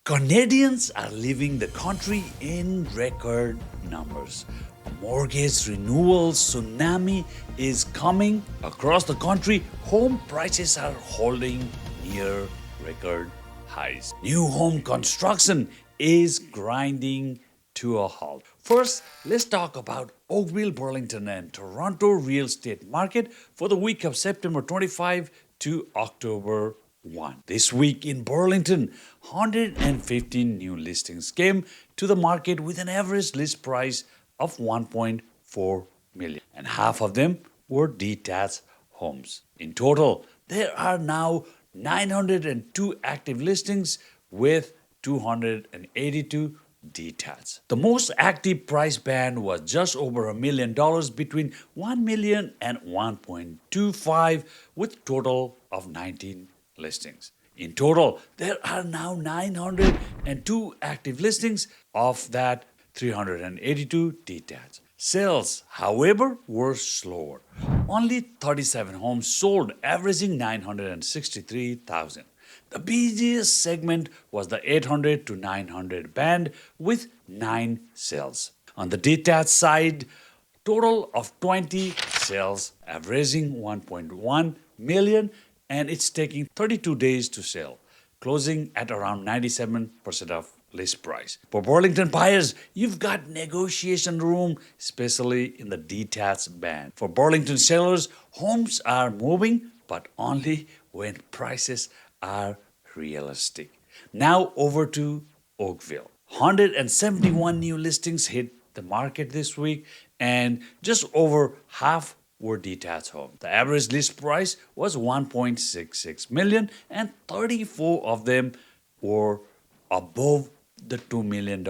Canadians are leaving the country in record numbers. A mortgage renewal tsunami is coming across the country. Home prices are holding near record highs. New home construction is grinding to a halt. First, let's talk about Oakville, Burlington, and Toronto real estate market for the week of September 25 to October 1. This week in Burlington, 115 new listings came to the market with an average list price of 1.4 million, and half of them were detached homes. In total, there are now 902 active listings with 282 detached. The most active price band was just over $1 million between 1 million and 1.25 with total of 19 listings. In total, there are now 902 active listings, of that 382 detached. Sales, however, were slower. Only 37 homes sold, averaging 963,000. The busiest segment was the 800 to 900 band with 9 sales. On the detached side, total of 20 sales, averaging 1.1 million, and it's taking 32 days to sell, closing at around 97% of list price. For Burlington buyers, you've got negotiation room, especially in the detached band. For Burlington sellers, homes are moving, but only when prices are realistic. Now over to Oakville. 171 new listings hit the market this week, and just over half were detached homes. The average list price was 1.66 million, and 34 of them were above the $2 million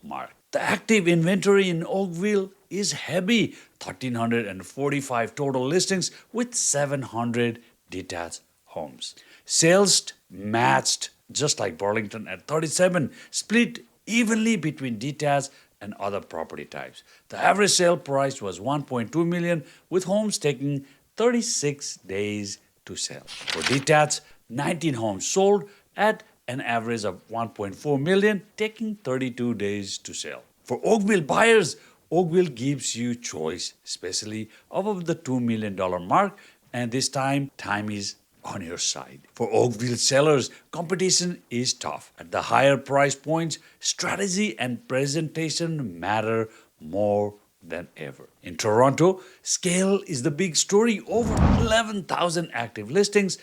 mark. The active inventory in Oakville is heavy, 1,345 total listings with 700 detached homes. Sales matched just like Burlington at 37, split evenly between detached and other property types. The average sale price was 1.2 million, with homes taking 36 days to sell. For detached, 19 homes sold at an average of 1.4 million, taking 32 days to sell. For Oakville buyers, Oakville gives you choice, especially above the $2 million mark, and this time is on your side. For Oakville sellers, competition is tough. At the higher price points, strategy and presentation matter more than ever. In Toronto, scale is the big story. Over 11,000 active listings,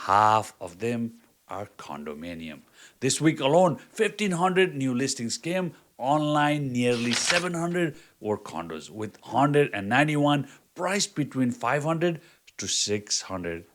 half of them are condominium. This week alone, 1,500 new listings came online. Nearly 700 were condos, with 191 priced between 500 to 600,000.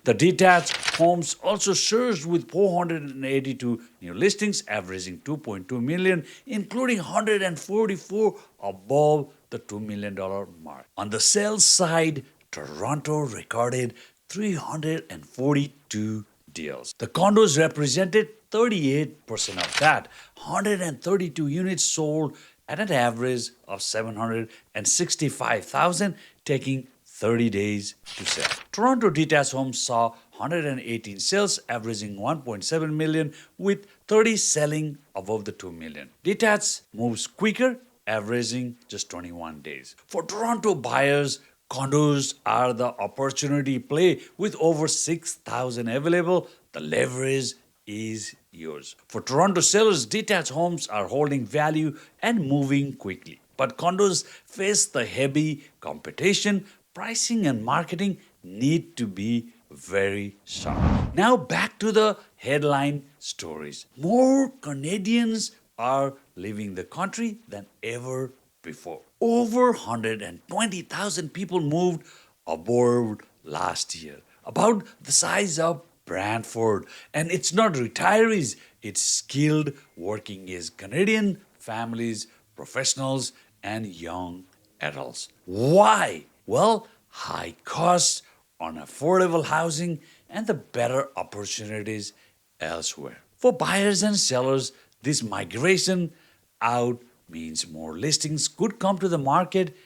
The detached homes also surged with 482 new listings, averaging 2.2 million, including 144 above the $2 million mark. On the sales side, Toronto recorded 342 deals. The condos represented 38% of that. 132 units sold at an average of 765,000, taking 30 days to sell. Toronto detached homes saw 118 sales, averaging 1.7 million, with 30 selling above the 2 million. Detached moves quicker, averaging just 21 days. For Toronto buyers, condos are the opportunity play. With over 6,000 available, the leverage is yours. For Toronto sellers, detached homes are holding value and moving quickly. But condos face the heavy competition. Pricing and marketing need to be very sharp. Now back to the headline stories. More Canadians are leaving the country than ever before. Over 120,000 people moved abroad last year, about the size of Brantford. And it's not retirees, it's skilled working age Canadian families, professionals, and young adults. Why? Well, high costs on affordable housing and the better opportunities elsewhere. For buyers and sellers, this migration out means more listings could come to the market,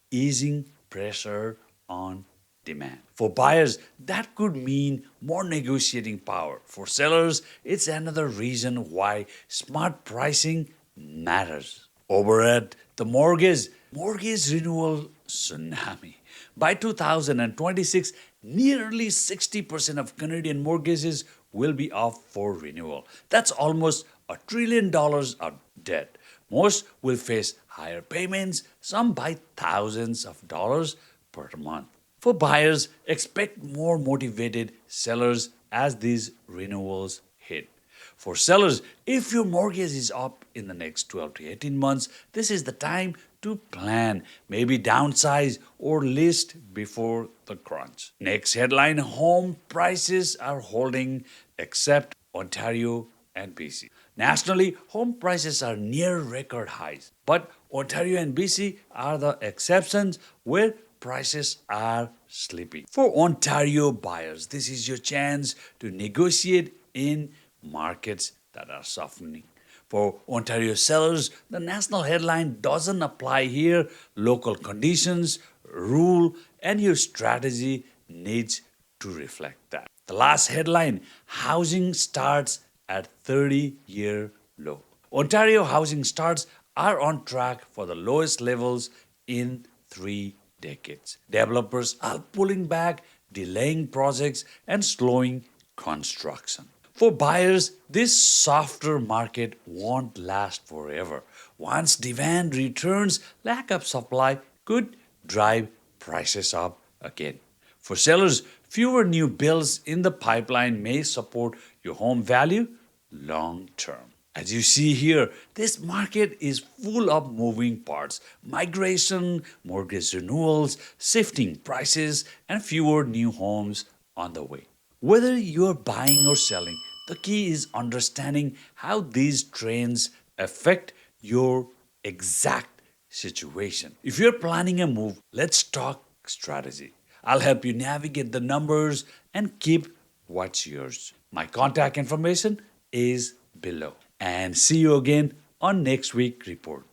easing pressure on demand. For buyers, that could mean more negotiating power. For sellers, it's another reason why smart pricing matters. Over at the mortgage renewal tsunami. By 2026, nearly 60% of Canadian mortgages will be up for renewal. That's almost $1 trillion of debt. Most will face higher payments, some by thousands of dollars per month. For buyers, expect more motivated sellers as these renewals hit. For sellers, if your mortgage is up in the next 12 to 18 months, this is the time to plan, maybe downsize or list before the crunch. Next headline, home prices are holding except Ontario and BC. Nationally, home prices are near record highs, but Ontario and BC are the exceptions where prices are slipping. For Ontario buyers, this is your chance to negotiate in markets that are softening. For Ontario sellers, the national headline doesn't apply here. Local conditions, rule, and your strategy needs to reflect that. The last headline, housing starts at 30-year low. Ontario housing starts are on track for the lowest levels in 3 decades. Developers are pulling back, delaying projects, and slowing construction. For buyers, this softer market won't last forever. Once demand returns, lack of supply could drive prices up again. For sellers, fewer new builds in the pipeline may support your home value long term. As you see here, this market is full of moving parts: migration, mortgage renewals, shifting prices, and fewer new homes on the way. Whether you're buying or selling, the key is understanding how these trends affect your exact situation. If you're planning a move, let's talk strategy. I'll help you navigate the numbers and keep what's yours. My contact information is below. And see you again on next week's report.